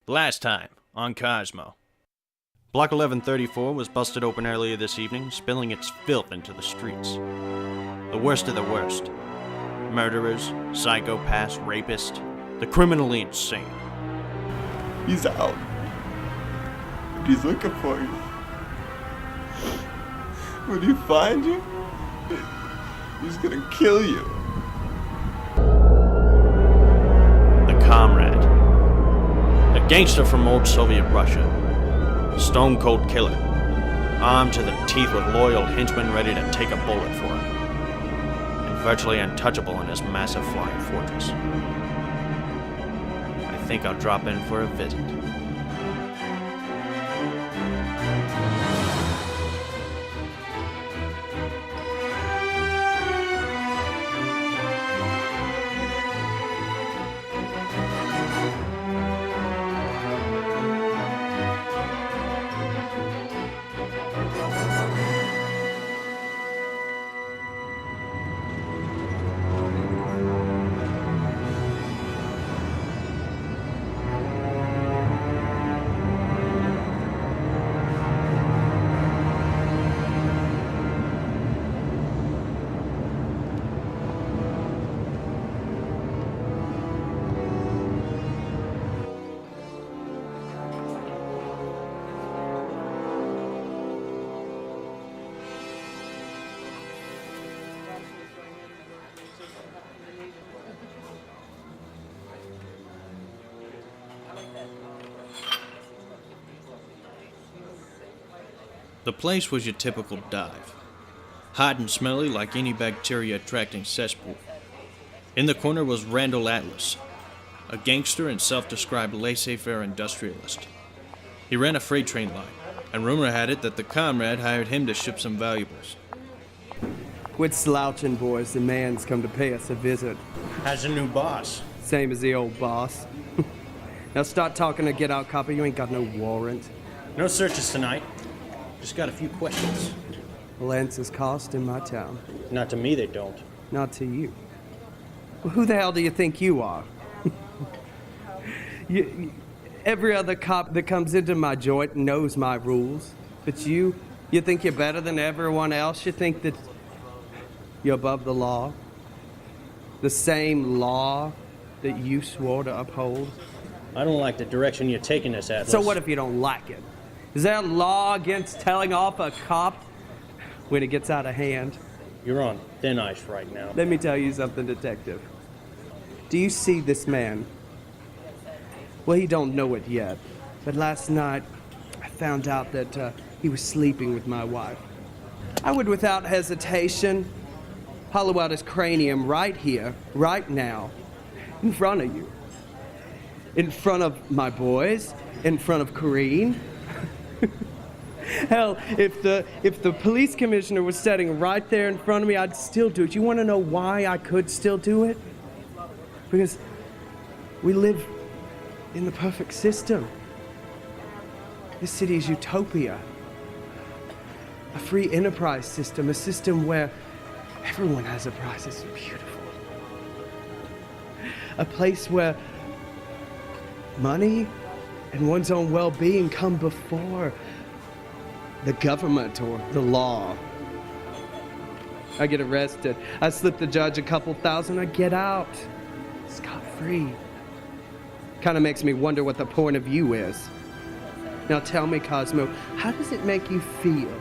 Last time on Cosmo. Block 1134 was busted open earlier this evening, spilling its filth into the streets. The worst of the worst. Murderers, psychopaths, rapists, the criminally insane. He's out. He's looking for you. When he finds you, he's gonna kill you. The Comrade. A gangster from old Soviet Russia. Stone-cold killer. Armed to the teeth with loyal henchmen ready to take a bullet for him. And virtually untouchable in his massive flying fortress. I think I'll drop in for a visit. The place was your typical dive. Hot and smelly like any bacteria-attracting cesspool. In the corner was Randall Atlas, a gangster and self-described laissez-faire industrialist. He ran a freight train line, and rumor had it that the Comrade hired him to ship some valuables. Quit slouching, boys. The man's come to pay us a visit. Has a new boss. Same as the old boss. Now start talking to get out, copper. You ain't got no warrant. No searches tonight. Just got a few questions. Well, answers cost in my town. Not to me, they don't. Not to you. Well, who the hell do you think you are? Every other cop that comes into my joint knows my rules. But you think you're better than everyone else? You think that you're above the law? The same law that you swore to uphold? I don't like the direction you're taking this, Atlas. So what if you don't like it? Is there a law against telling off a cop when it gets out of hand? You're on thin ice right now. Let me tell you something, detective. Do you see this man? Well, he don't know it yet, but last night I found out that he was sleeping with my wife. I would, without hesitation, hollow out his cranium right here, right now, in front of you. In front of my boys, in front of Corrine. Hell, if the police commissioner was sitting right there in front of me, I'd still do it. You want to know why I could still do it? Because we live in the perfect system. This city is utopia. A free enterprise system, a system where everyone has a price. It's beautiful. A place where money and one's own well-being come before the government or the law. I get arrested. I slip the judge a couple thousand. I get out. Scot-free. Kind of makes me wonder what the point of view is. Now tell me, Cosmo, how does it make you feel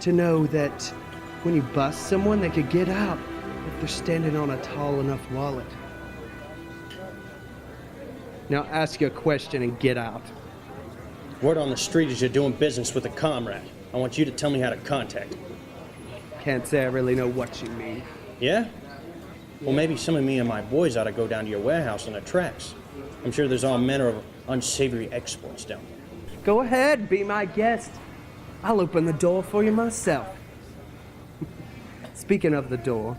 to know that when you bust someone, they could get out if they're standing on a tall enough wallet? Now ask your question and get out. Word on the street is you're doing business with a Comrade. I want you to tell me how to contact him. Can't say I really know what you mean. Yeah? Well, maybe some of me and my boys ought to go down to your warehouse on the tracks. I'm sure there's all manner of unsavory exports down there. Go ahead, be my guest. I'll open the door for you myself. Speaking of the door,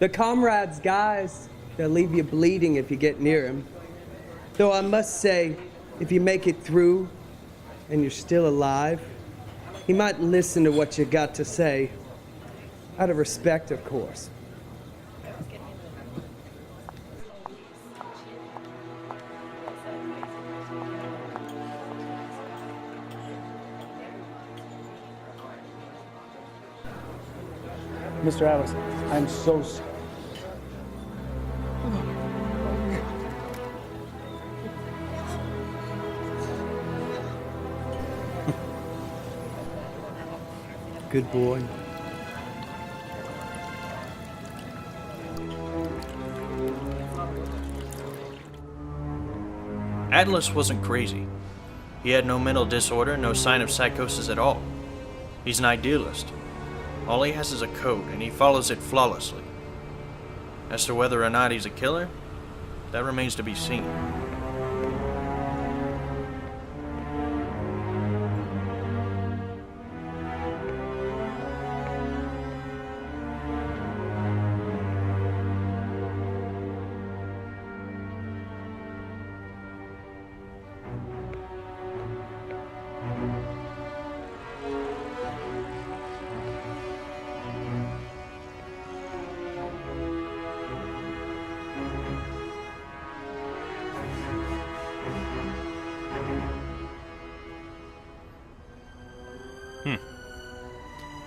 the Comrade's guys, they'll leave you bleeding if you get near him. Though I must say, if you make it through and you're still alive, he might listen to what you got to say. Out of respect, of course. Mr. Atlas, I'm so sorry. Good boy. Atlas wasn't crazy. He had no mental disorder, no sign of psychosis at all. He's an idealist. All he has is a code, and he follows it flawlessly. As to whether or not he's a killer, that remains to be seen.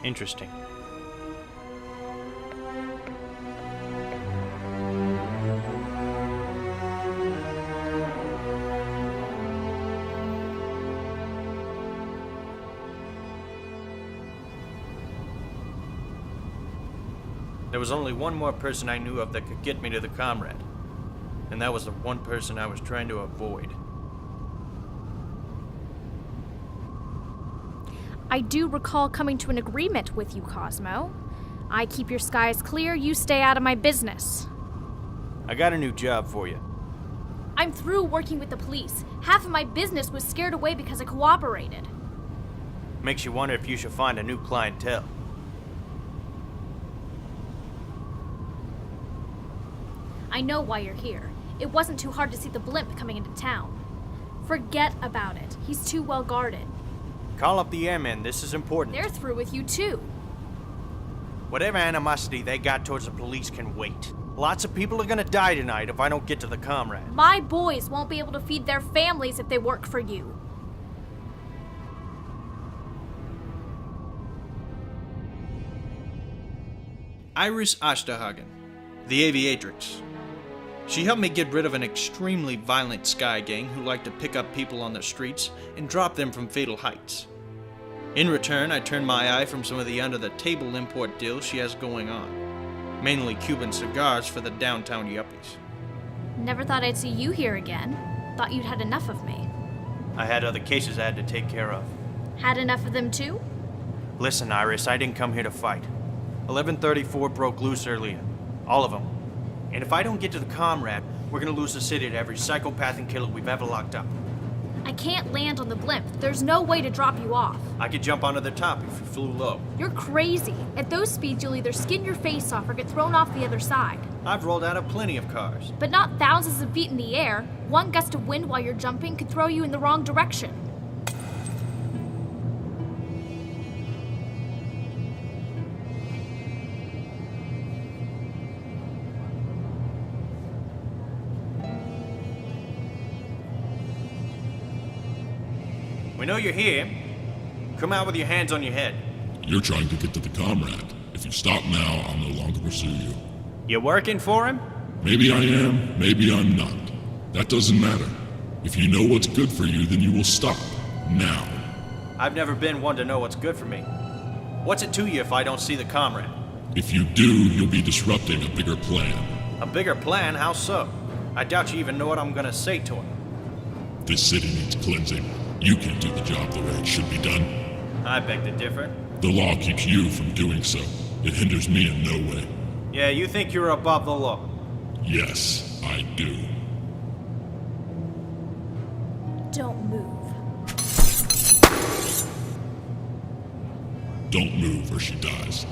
Interesting. There was only one more person I knew of that could get me to the comrade, and that was the one person I was trying to avoid. I do recall coming to an agreement with you, Cosmo. I keep your skies clear, you stay out of my business. I got a new job for you. I'm through working with the police. Half of my business was scared away because I cooperated. Makes you wonder if you should find a new clientele. I know why you're here. It wasn't too hard to see the blimp coming into town. Forget about it. He's too well guarded. Call up the airmen, this is important. They're through with you too. Whatever animosity they got towards the police can wait. Lots of people are gonna die tonight if I don't get to the comrade. My boys won't be able to feed their families if they work for you. Iris Osterhagen, the aviatrix. She helped me get rid of an extremely violent sky gang who liked to pick up people on the streets and drop them from fatal heights. In return, I turned my eye from some of the under-the-table import deals she has going on, mainly Cuban cigars for the downtown yuppies. Never thought I'd see you here again. Thought you'd had enough of me. I had other cases I had to take care of. Had enough of them too? Listen, Iris, I didn't come here to fight. 1134 broke loose earlier. All of them. And if I don't get to the comrade, we're gonna lose the city to every psychopath and killer we've ever locked up. I can't land on the blimp. There's no way to drop you off. I could jump onto the top if you flew low. You're crazy. At those speeds, you'll either skin your face off or get thrown off the other side. I've rolled out of plenty of cars. But not thousands of feet in the air. One gust of wind while you're jumping could throw you in the wrong direction. We know you're here. Come out with your hands on your head. You're trying to get to the comrade. If you stop now, I'll no longer pursue you. You working for him? Maybe I am, maybe I'm not. That doesn't matter. If you know what's good for you, then you will stop. Now. I've never been one to know what's good for me. What's it to you if I don't see the comrade? If you do, you'll be disrupting a bigger plan. A bigger plan? How so? I doubt you even know what I'm gonna say to him. This city needs cleansing. You can't do the job the way it should be done. I beg to differ. The law keeps you from doing so. It hinders me in no way. Yeah, you think you're above the law. Yes, I do. Don't move. Don't move or she dies.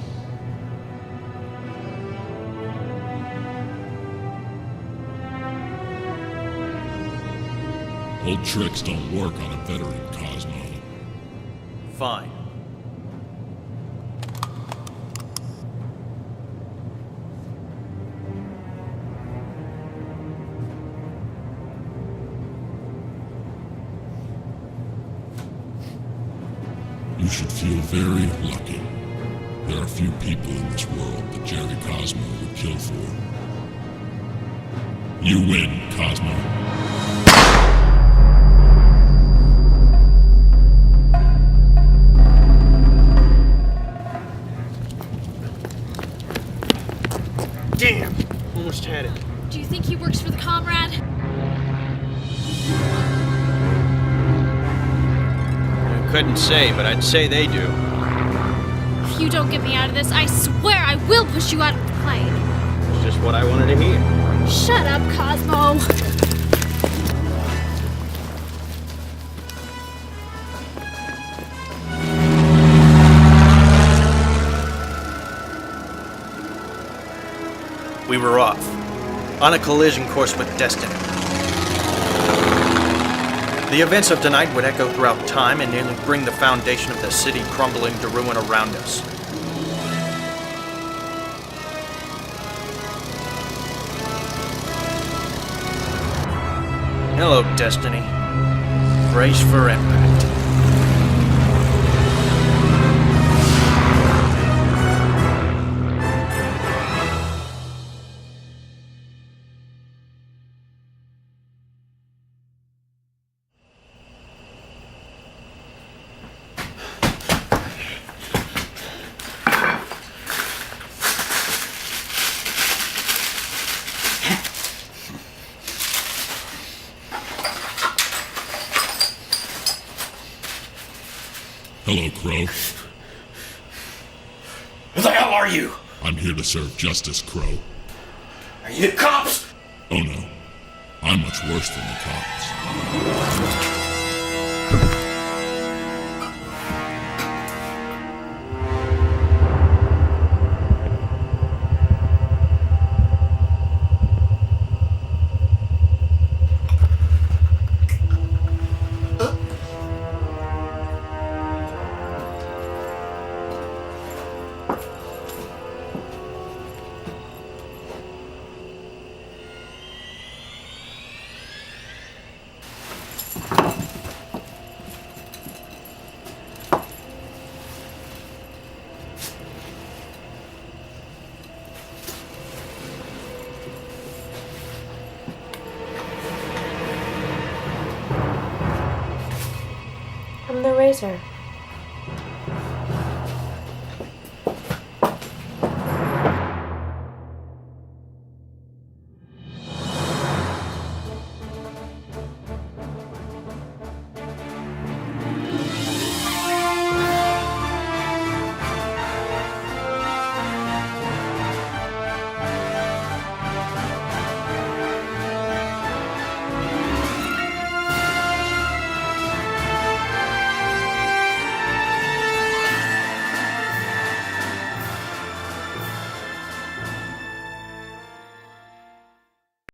Old tricks don't work on a veteran, Cosmo. Fine. You should feel very lucky. There are few people in this world that Jerry Cosmo would kill for. You win, Cosmo. Damn! Almost had it. Do you think he works for the comrade? I couldn't say, but I'd say they do. If you don't get me out of this, I swear I will push you out of the plane. It's just what I wanted to hear. Shut up, Cosmo. We were off, on a collision course with destiny. The events of tonight would echo throughout time and nearly bring the foundation of the city crumbling to ruin around us. Hello, Destiny. Brace for impact. Hello, Crow. Who the hell are you? I'm here to serve justice, Crow. Are you the cops? Oh no, I'm much worse than the cops. I'm the Razor.